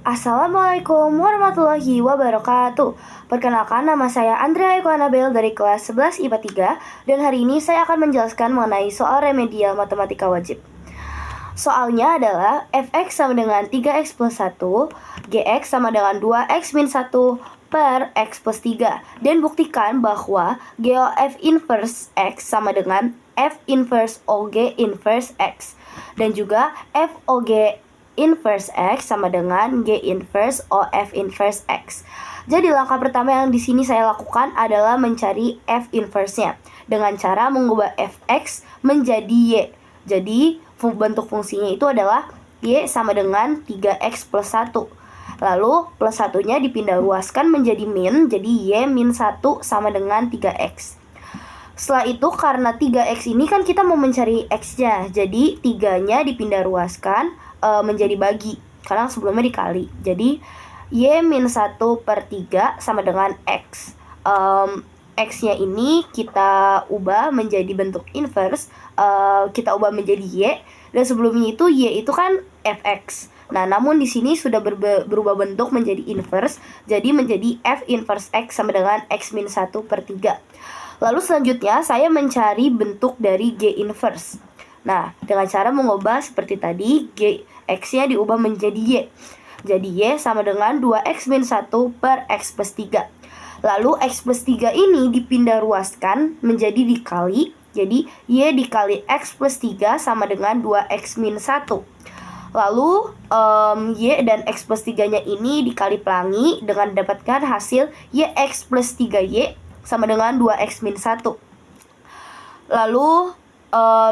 Assalamualaikum warahmatullahi wabarakatuh. Perkenalkan, nama saya Andrea Eko Anabel dari kelas 11 IPA 3, dan hari ini saya akan menjelaskan mengenai soal remedial matematika wajib. Soalnya adalah fx sama dengan 3x plus 1, gx sama dengan 2x min 1 per x plus 3. Dan buktikan bahwa GOF inverse x sama dengan F inverse OG inverse x. Dan juga FOG inverse x sama dengan G inverse OF inverse x. Jadi langkah pertama yang di sini saya lakukan adalah mencari F inverse-nya dengan cara mengubah fx menjadi y. Jadi bentuk fungsinya itu adalah y sama dengan 3x plus 1. Lalu plus 1-nya dipindah ruaskan menjadi min, jadi y min 1 sama dengan 3x. Setelah itu karena 3x ini kan kita mau mencari x-nya, jadi 3-nya dipindah ruaskan menjadi bagi, karena sebelumnya dikali. Jadi y min 1 per 3 sama dengan x. X-nya ini kita ubah menjadi bentuk inverse, kita ubah menjadi y, dan sebelumnya itu y itu kan fx. Nah, namun di sini sudah berubah bentuk menjadi inverse, jadi menjadi f inverse x sama dengan x min 1 per 3. Lalu selanjutnya saya mencari bentuk dari g inverse. Nah, dengan cara mengubah seperti tadi, x-nya diubah menjadi y. Jadi y sama dengan 2x min 1 per x plus 3. Lalu x plus 3 ini dipindah ruaskan menjadi dikali. Jadi y dikali x plus 3 sama dengan 2x min 1. Lalu y dan x plus 3-nya ini dikali pelangi dengan mendapatkan hasil yx plus 3y sama dengan 2x min 1. Lalu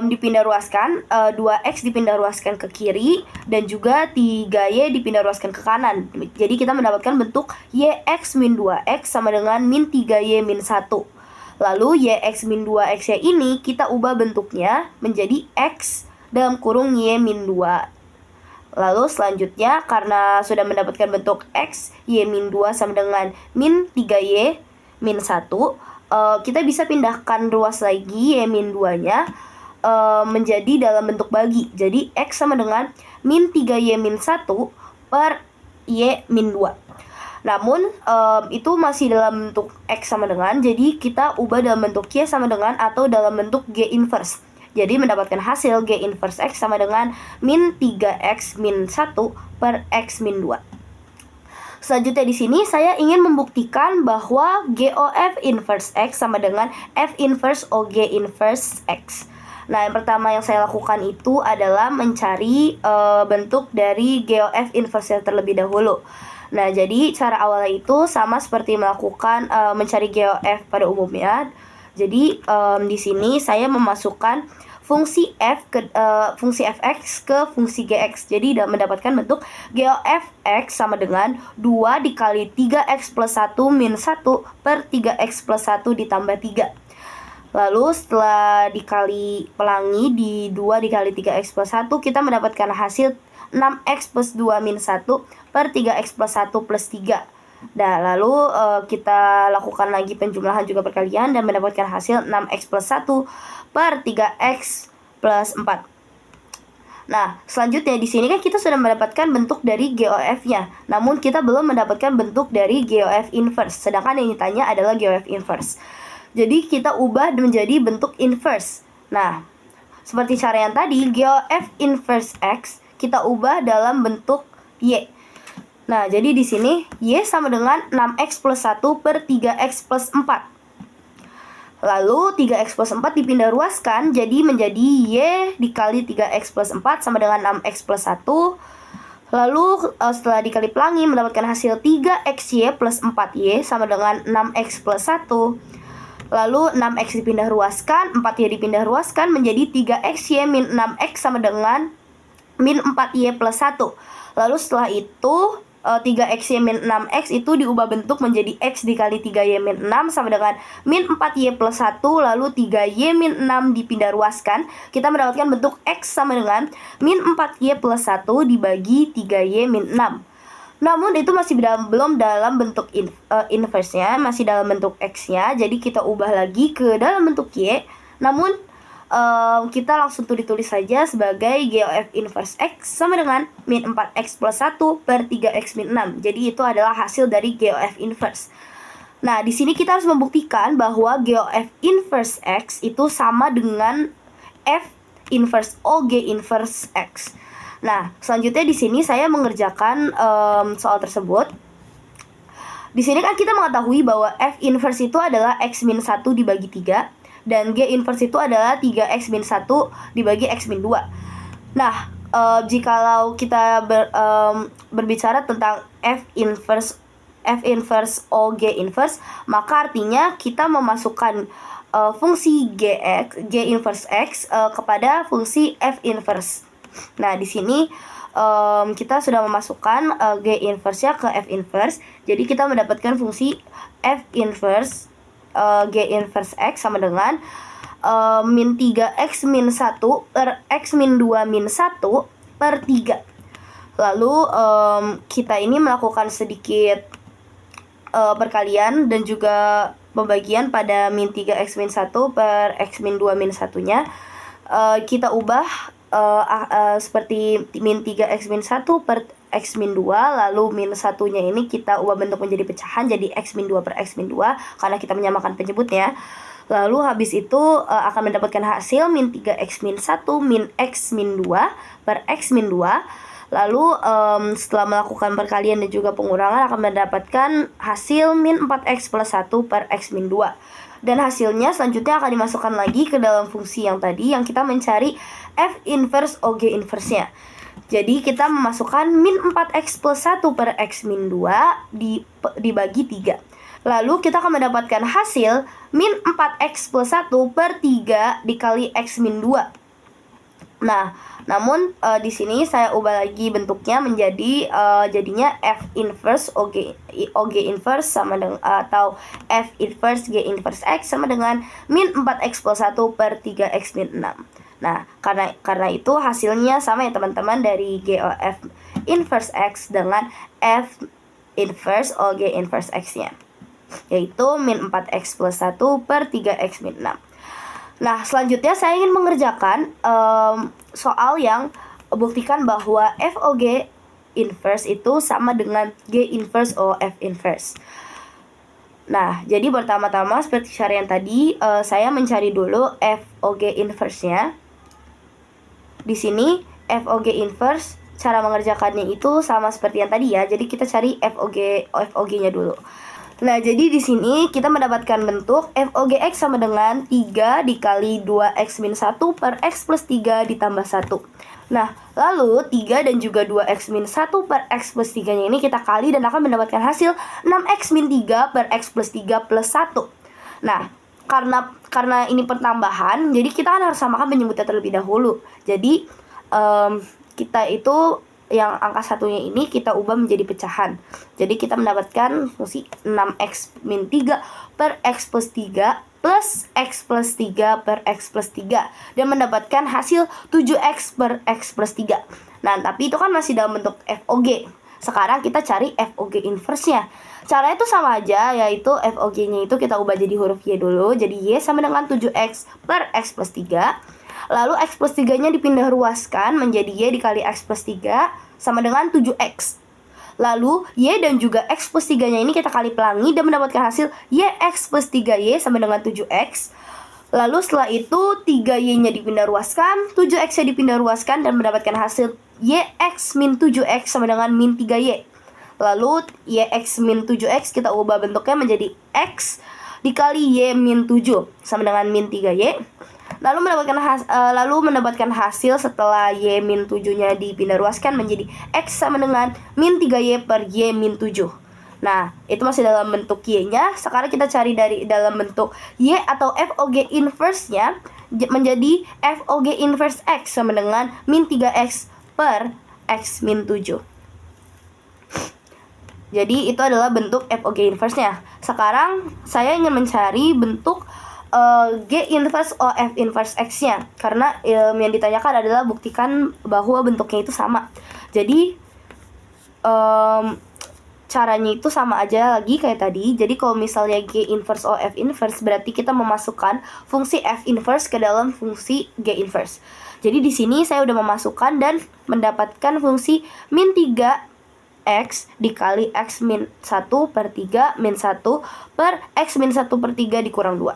dipindah ruaskan, 2x dipindah ruaskan ke kiri, dan juga 3y dipindah ruaskan ke kanan. Jadi kita mendapatkan bentuk yx min 2x sama dengan min 3y min 1. Lalu yx min 2x nya ini kita ubah bentuknya menjadi x dalam kurung y min 2. Lalu selanjutnya karena sudah mendapatkan bentuk x, y min 2 sama dengan min 3y min 1, kita bisa pindahkan ruas lagi y min 2-nya menjadi dalam bentuk bagi. Jadi x sama dengan min 3y min 1 per y min 2. Namun itu masih dalam bentuk x sama dengan, jadi kita ubah dalam bentuk y sama dengan atau dalam bentuk g inverse. Jadi mendapatkan hasil g inverse x sama dengan min 3x min 1 per x min 2. Selanjutnya di sini saya ingin membuktikan bahwa GOF inverse x sama dengan F inverse OG inverse x. Nah, yang pertama yang saya lakukan itu adalah mencari bentuk dari GOF inverse terlebih dahulu. Nah, jadi cara awalnya itu sama seperti melakukan mencari GOF pada umumnya. Jadi di sini saya memasukkan fungsi fungsi fx ke fungsi gx. Jadi mendapatkan bentuk GOF x sama dengan 2 dikali 3x plus 1 min 1 per 3x plus 1 ditambah 3. Lalu setelah dikali pelangi di 2 dikali 3x plus 1, kita mendapatkan hasil 6x plus 2 min 1 per 3x plus 1 plus 3. Nah, lalu kita lakukan lagi penjumlahan juga perkalian dan mendapatkan hasil 6x plus 1 per 3x plus 4. Nah, selanjutnya di sini kan kita sudah mendapatkan bentuk dari GOF-nya. Namun kita belum mendapatkan bentuk dari GOF inverse. Sedangkan yang ditanya adalah GOF inverse. Jadi kita ubah menjadi bentuk inverse. Nah, seperti cara yang tadi, GOF inverse x kita ubah dalam bentuk y. Nah, jadi di sini y sama dengan 6x plus 1 per 3x plus 4. Lalu 3x plus 4 dipindah ruaskan jadi menjadi y dikali 3x plus 4 sama dengan 6x plus 1. Lalu setelah dikali pelangi mendapatkan hasil 3xy plus 4y sama dengan 6x plus 1. Lalu 6x dipindah ruaskan, 4y dipindah ruaskan menjadi 3xy min 6x sama dengan min 4y plus 1. Lalu setelah itu 3xy min 6x itu diubah bentuk menjadi x dikali 3y min 6 sama dengan min 4y plus 1. Lalu 3y min 6 dipindah ruaskan, kita mendapatkan bentuk x sama dengan min 4y plus 1 dibagi 3y min 6. Namun itu masih belum dalam bentuk inverse-nya, masih dalam bentuk x-nya. Jadi kita ubah lagi ke dalam bentuk y. Namun kita langsung ditulis saja sebagai GOF inverse X sama dengan min 4X plus 1 per 3X min 6. Jadi itu adalah hasil dari GOF inverse. Nah, di sini kita harus membuktikan bahwa GOF inverse X itu sama dengan F inverse OG inverse X. Nah, selanjutnya di sini saya mengerjakan soal tersebut. Di sini kan kita mengetahui bahwa F inverse itu adalah X min 1 dibagi 3. Dan G inverse itu adalah 3X min 1 dibagi X min 2. Nah, jikalau kita berbicara tentang F inverse OG inverse, maka artinya kita memasukkan fungsi G inverse X kepada fungsi F inverse. Nah, di sini kita sudah memasukkan G inverse-nya ke F inverse. Jadi kita mendapatkan fungsi F inverse G inverse X sama dengan min 3X min 1 per X min 2 min 1 per 3. Lalu kita ini melakukan sedikit perkalian dan juga pembagian pada min 3X min 1 per X min 2 min 1-nya. Kita ubah seperti min 3X min 1 per X min 2, lalu min 1-nya ini kita ubah bentuk menjadi pecahan jadi X min 2 per X min 2 karena kita menyamakan penyebutnya. Lalu habis itu akan mendapatkan hasil min 3X min 1 min X min 2 per X min 2. Lalu setelah melakukan perkalian dan juga pengurangan akan mendapatkan hasil min 4X plus 1 per X min 2. Dan hasilnya selanjutnya akan dimasukkan lagi ke dalam fungsi yang tadi yang kita mencari F inverse OG inverse-nya. Jadi kita memasukkan min 4X plus 1 per X min 2 dibagi 3. Lalu kita akan mendapatkan hasil min 4X plus 1 per 3 dikali X min 2. Nah, namun di sini saya ubah lagi bentuknya menjadi jadinya F inverse OG inverse sama dengan atau F inverse G inverse X sama dengan min 4X plus 1 per 3X min 6. Nah, karena itu hasilnya sama ya teman-teman dari GOF inverse X dengan F inverse OG inverse X-nya, yaitu min 4X plus 1 per 3X min 6. Nah, selanjutnya saya ingin mengerjakan soal yang buktikan bahwa FOG inverse itu sama dengan G inverse OF inverse. Nah, jadi pertama-tama seperti cara yang tadi, saya mencari dulu FOG inverse-nya. Di sini FOG inverse, cara mengerjakannya itu sama seperti yang tadi ya. Jadi kita cari FOG-nya dulu. Nah, jadi di sini kita mendapatkan bentuk FOGX sama dengan 3 dikali 2X min 1 per X plus 3 ditambah 1. Nah, lalu 3 dan juga 2X min 1 per X plus 3-nya ini kita kali dan akan mendapatkan hasil 6X min 3 per X plus 3 plus 1. Nah, karena ini pertambahan, jadi kita kan harus samakan penyebutnya terlebih dahulu. Jadi, kita itu yang angka satunya ini kita ubah menjadi pecahan. Jadi kita mendapatkan fungsi 6X min 3 per X plus 3 plus X plus 3 per X plus 3. Dan mendapatkan hasil 7X per X plus 3. Nah, tapi itu kan masih dalam bentuk FOG. Sekarang kita cari FOG inverse-nya. Caranya itu sama aja, yaitu FOG-nya itu kita ubah jadi huruf Y dulu. Jadi Y sama dengan 7X per X plus 3. Lalu X plus 3-nya dipindah ruaskan menjadi Y dikali X plus 3 sama dengan 7X. Lalu Y dan juga X plus 3-nya ini kita kali pelangi dan mendapatkan hasil YX plus 3Y sama dengan 7X. Lalu setelah itu 3Y-nya dipindah ruaskan, 7X-nya dipindah ruaskan dan mendapatkan hasil YX min 7X sama dengan min 3Y. Lalu YX min 7X kita ubah bentuknya menjadi X dikali Y min 7 sama dengan min 3Y. Lalu mendapatkan hasil setelah Y min 7-nya dipindah ruaskan menjadi X sama dengan min 3Y per Y min 7. Nah, itu masih dalam bentuk Y-nya. Sekarang kita cari dari dalam bentuk Y atau FOG inverse-nya menjadi FOG inverse X sama dengan min 3X per X min 7. Jadi itu adalah bentuk FOG inverse-nya. Sekarang saya ingin mencari bentuk G inverse OF inverse X-nya. Karena yang ditanyakan adalah buktikan bahwa bentuknya itu sama. Jadi caranya itu sama aja lagi kayak tadi. Jadi kalau misalnya G inverse O F inverse, berarti kita memasukkan fungsi F inverse ke dalam fungsi G inverse. Jadi di sini saya udah memasukkan dan mendapatkan fungsi min 3x dikali x min 1 per 3 min 1 per x min 1 per 3 dikurang 2.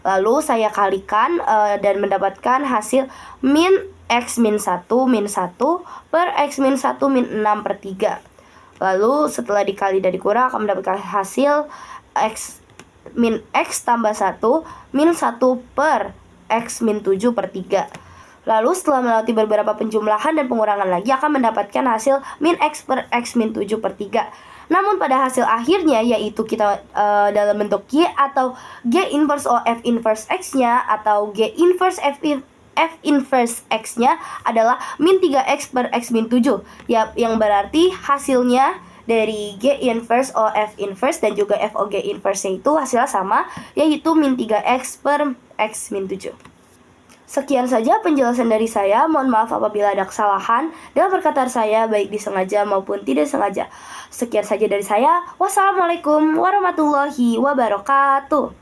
Lalu saya kalikan dan mendapatkan hasil min x min 1 min 1 per x min 1 min 6 per 3. Lalu setelah dikali dan dikurang akan mendapatkan hasil x min x tambah 1 min 1 per x min 7 per 3. Lalu setelah melewati beberapa penjumlahan dan pengurangan lagi akan mendapatkan hasil min x per x min 7 per 3. Namun pada hasil akhirnya yaitu kita dalam bentuk Y atau G inverse O F inverse X-nya atau G inverse F inverse X-nya adalah min 3x per x min 7 ya, yang berarti hasilnya dari G inverse O F inverse dan juga F O G inverse itu hasilnya sama, yaitu min 3x per x min 7. Sekian saja penjelasan dari saya. Mohon maaf apabila ada kesalahan dalam perkataan saya, baik disengaja maupun tidak sengaja. Sekian saja dari saya. Wassalamualaikum warahmatullahi wabarakatuh.